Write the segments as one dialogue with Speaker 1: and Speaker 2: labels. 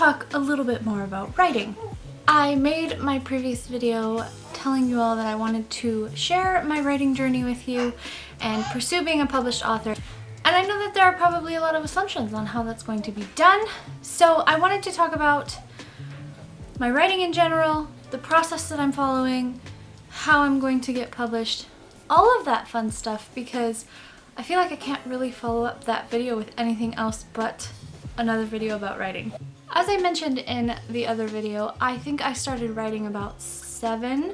Speaker 1: talk a little bit more about writing. I made my previous video telling you all that I wanted to share my writing journey with you and pursue being a published author. And I know that there are probably a lot of assumptions on how that's going to be done. So I wanted to talk about my writing in general, the process that I'm following, how I'm going to get published, all of that fun stuff, because I feel like I can't really follow up that video with anything else but another video about writing. As I mentioned in the other video, I think I started writing about 7.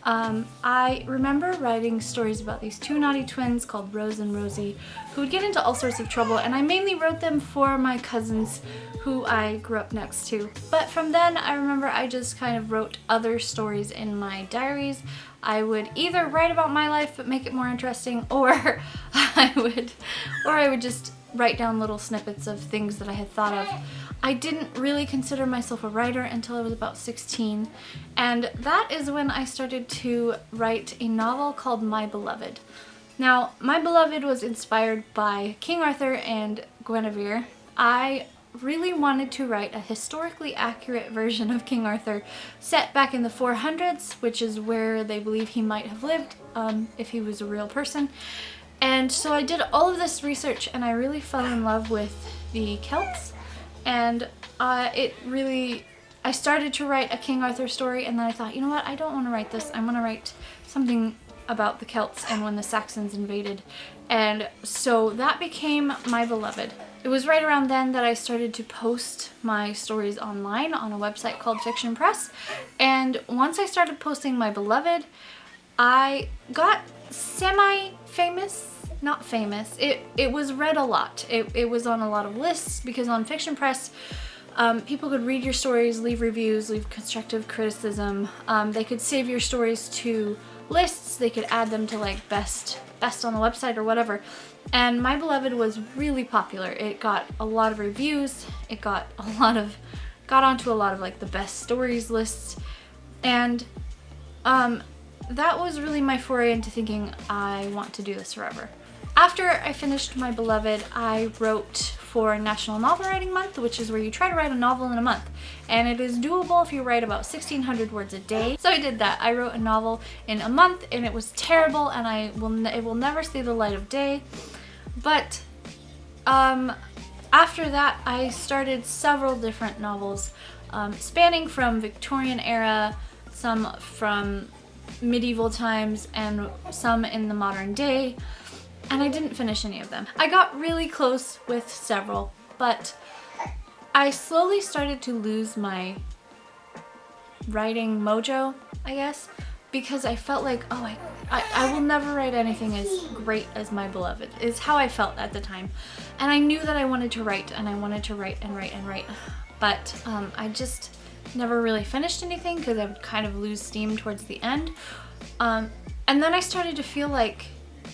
Speaker 1: I remember writing stories about these two naughty twins called Rose and Rosie who would get into all sorts of trouble, and I mainly wrote them for my cousins who I grew up next to. But from then I remember I just kind of wrote other stories in my diaries. I would either write about my life but make it more interesting, or I would just write down little snippets of things that I had thought of. I didn't really consider myself a writer until I was about 16, and that is when I started to write a novel called My Beloved. Now, My Beloved was inspired by King Arthur and Guinevere. I really wanted to write a historically accurate version of King Arthur set back in the 400s, which is where they believe he might have lived if he was a real person. And so I did all of this research and I really fell in love with the Celts, and I started to write a King Arthur story, and then I thought, you know what, I don't want to write this, I want to write something about the Celts and when the Saxons invaded. And so that became My Beloved. It was right around then that I started to post my stories online on a website called Fiction Press, and once I started posting My Beloved, I got semi-famous. Not famous. It was read a lot. It was on a lot of lists because on Fiction Press, people could read your stories, leave reviews, leave constructive criticism. They could save your stories to lists. They could add them to like best on the website or whatever. And My Beloved was really popular. It got a lot of reviews. It got onto a lot of like the best stories lists, and that was really my foray into thinking I want to do this forever. After I finished My Beloved, I wrote for National Novel Writing Month, which is where you try to write a novel in a month. And it is doable if you write about 1,600 words a day. So I did that. I wrote a novel in a month, and it was terrible, and it will never see the light of day. But after that, I started several different novels, spanning from Victorian era, some from medieval times, and some in the modern day. And I didn't finish any of them. I got really close with several, but I slowly started to lose my writing mojo, I guess, because I felt like, oh, I will never write anything as great as My Beloved, is how I felt at the time. And I knew that I wanted to write, and I wanted to write and write and write, but I just never really finished anything because I would kind of lose steam towards the end. And then I started to feel like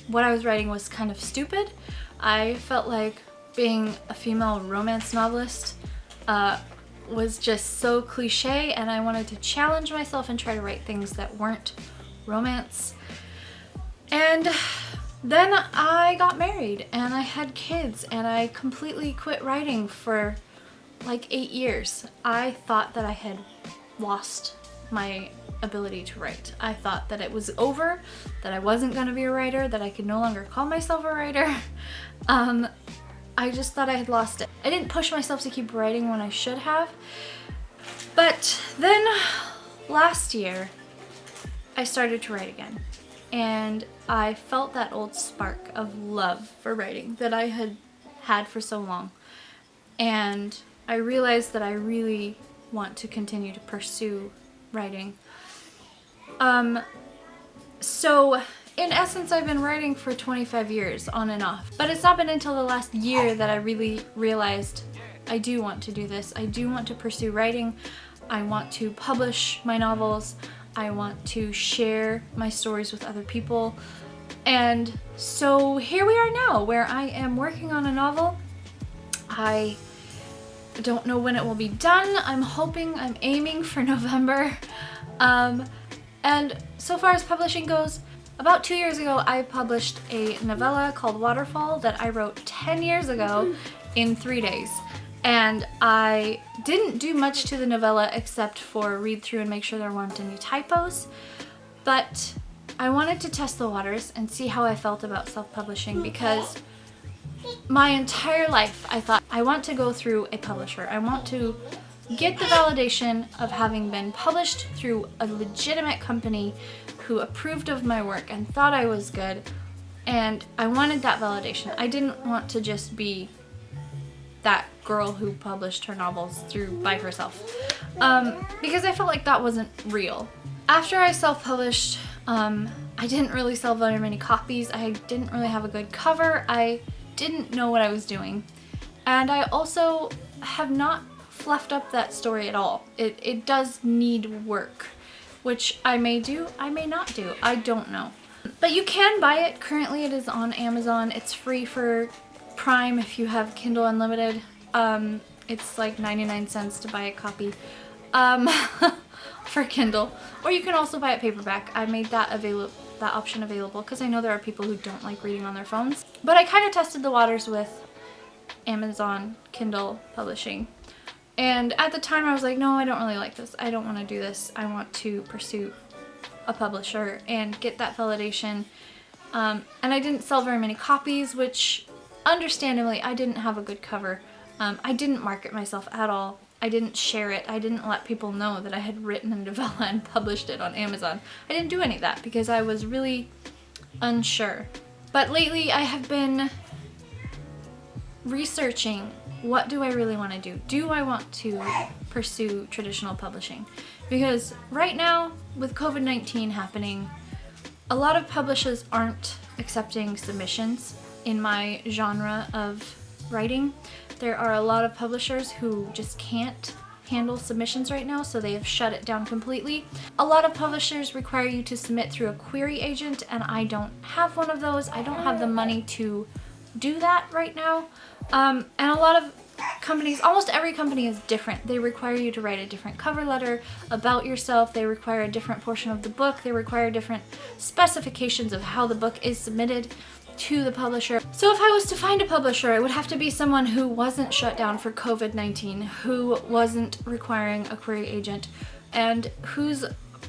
Speaker 1: what I was writing was kind of stupid. I felt like being a female romance novelist was just so cliche, and I wanted to challenge myself and try to write things that weren't romance. And then I got married and I had kids, and I completely quit writing for like 8 years. I thought that I had lost my ability to write. I thought that it was over, that I wasn't going to be a writer, that I could no longer call myself a writer. I just thought I had lost it. I didn't push myself to keep writing when I should have. But then last year, I started to write again. And I felt that old spark of love for writing that I had had for so long. And I realized that I really want to continue to pursue writing. So in essence, I've been writing for 25 years on and off, but it's not been until the last year that I really realized I do want to do this. I do want to pursue writing. I want to publish my novels. I want to share my stories with other people. And so here we are now, where I am working on a novel. I don't know when it will be done. I'm aiming for November. And so far as publishing goes, about 2 years ago I published a novella called Waterfall that I wrote 10 years ago in 3 days. And I didn't do much to the novella except for read through and make sure there weren't any typos. But I wanted to test the waters and see how I felt about self-publishing, because my entire life I thought, I want to go through a publisher. I want to get the validation of having been published through a legitimate company who approved of my work and thought I was good. And I wanted that validation. I didn't want to just be that girl who published her novels by herself, because I felt like that wasn't real. After I self-published, I didn't really sell very many copies. I didn't really have a good cover. I didn't know what I was doing. And I also have not fluffed up that story at all. It does need work, which I may do, I may not do. I don't know. But you can buy it. Currently it is on Amazon. It's free for Prime if you have Kindle Unlimited. It's like 99 cents to buy a copy for Kindle. Or you can also buy it paperback. I made that option available because I know there are people who don't like reading on their phones. But I kind of tested the waters with Amazon Kindle publishing. And at the time I was like, no, I don't really like this. I don't want to do this. I want to pursue a publisher and get that validation. And I didn't sell very many copies, which understandably I didn't have a good cover. I didn't market myself at all. I didn't share it. I didn't let people know that I had written a novella and published it on Amazon. I didn't do any of that because I was really unsure. But lately I have been researching, what do I really want to do? Do I want to pursue traditional publishing? Because right now, with COVID-19 happening, a lot of publishers aren't accepting submissions in my genre of writing. There are a lot of publishers who just can't handle submissions right now, so they have shut it down completely. A lot of publishers require you to submit through a query agent, and I don't have one of those. I don't have the money to do that right now. And a lot of companies, almost every company is different. They require you to write a different cover letter about yourself. They require a different portion of the book. They require different specifications of how the book is submitted to the publisher. So if I was to find a publisher, it would have to be someone who wasn't shut down for COVID-19, who wasn't requiring a query agent, and whose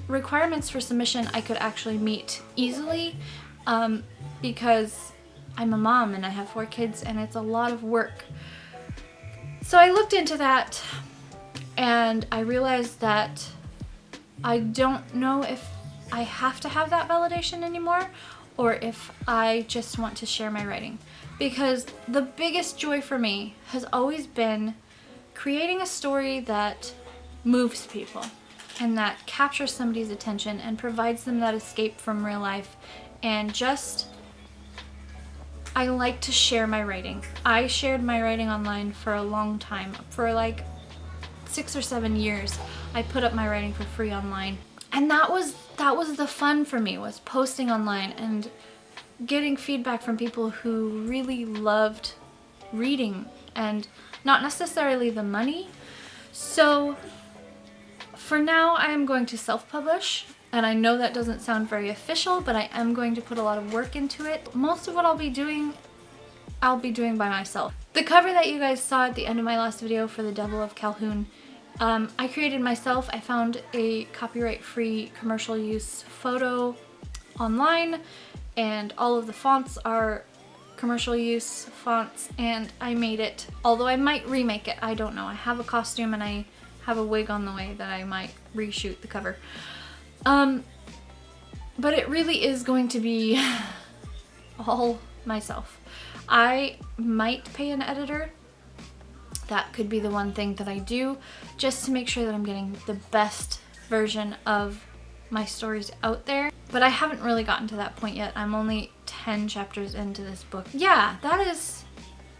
Speaker 1: requirements for submission I could actually meet easily, because I'm a mom and I have 4 kids and it's a lot of work. So I looked into that and I realized that I don't know if I have to have that validation anymore, or if I just want to share my writing. Because the biggest joy for me has always been creating a story that moves people and that captures somebody's attention and provides them that escape from real life. And just, I like to share my writing. I shared my writing online for a long time. For like 6 or 7 years, I put up my writing for free online. And that was the fun for me, was posting online and getting feedback from people who really loved reading and not necessarily the money. So for now I am going to self-publish, and I know that doesn't sound very official, but I am going to put a lot of work into it. Most of what I'll be doing by myself. The cover that you guys saw at the end of my last video for The Devil of Calhoun, I created myself. I found a copyright-free commercial use photo online, and all of the fonts are commercial use fonts, and I made it. Although I might remake it, I don't know. I have a costume and I have a wig on the way that I might reshoot the cover. But it really is going to be all myself. I might pay an editor. That could be the one thing that I do, just to make sure that I'm getting the best version of my stories out there. But I haven't really gotten to that point yet. I'm only 10 chapters into this book. Yeah, that is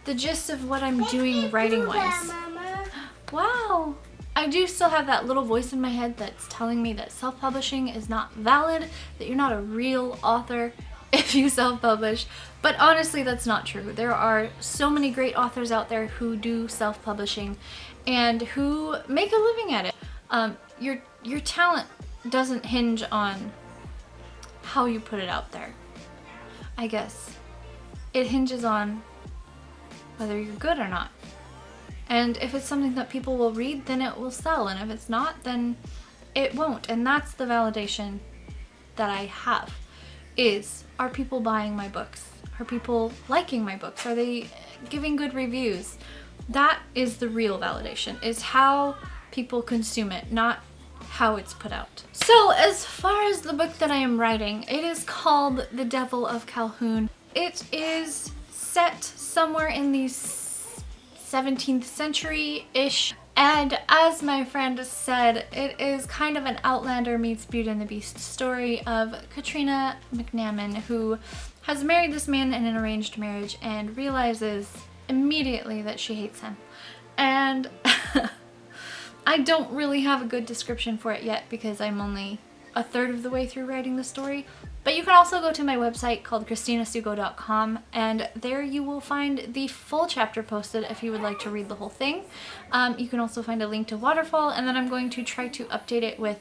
Speaker 1: the gist of what I'm doing writing-wise. Wow! I do still have that little voice in my head that's telling me that self-publishing is not valid, that you're not a real author if you self-publish. But honestly, that's not true. There are so many great authors out there who do self-publishing and who make a living at it. Your talent doesn't hinge on how you put it out there, I guess. It hinges on whether you're good or not. And if it's something that people will read, then it will sell. And if it's not, then it won't. And that's the validation that I have, is, are people buying my books? Are people liking my books? Are they giving good reviews? That is the real validation, is how people consume it, not how it's put out. So as far as the book that I am writing, it is called The Devil of Calhoun. It is set somewhere in the 17th century-ish. And as my friend said, it is kind of an Outlander meets Beauty and the Beast story of Katrina McNaman, who has married this man in an arranged marriage and realizes immediately that she hates him. And I don't really have a good description for it yet because I'm only a third of the way through writing the story. But you can also go to my website called christinasugo.com, and there you will find the full chapter posted if you would like to read the whole thing. You can also find a link to Waterfall, and then I'm going to try to update it with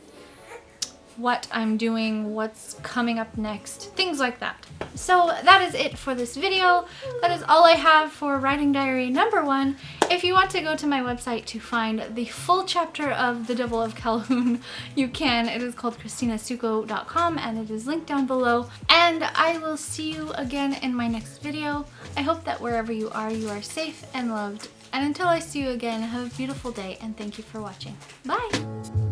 Speaker 1: what I'm doing, what's coming up next, things like that. So that is it for this video. That is all I have for Writing Diary number 1. If you want to go to my website to find the full chapter of The Devil of Calhoun, you can. It is called christinasugo.com, and it is linked down below. And I will see you again in my next video. I hope that wherever you are safe and loved. And until I see you again, have a beautiful day, and thank you for watching. Bye!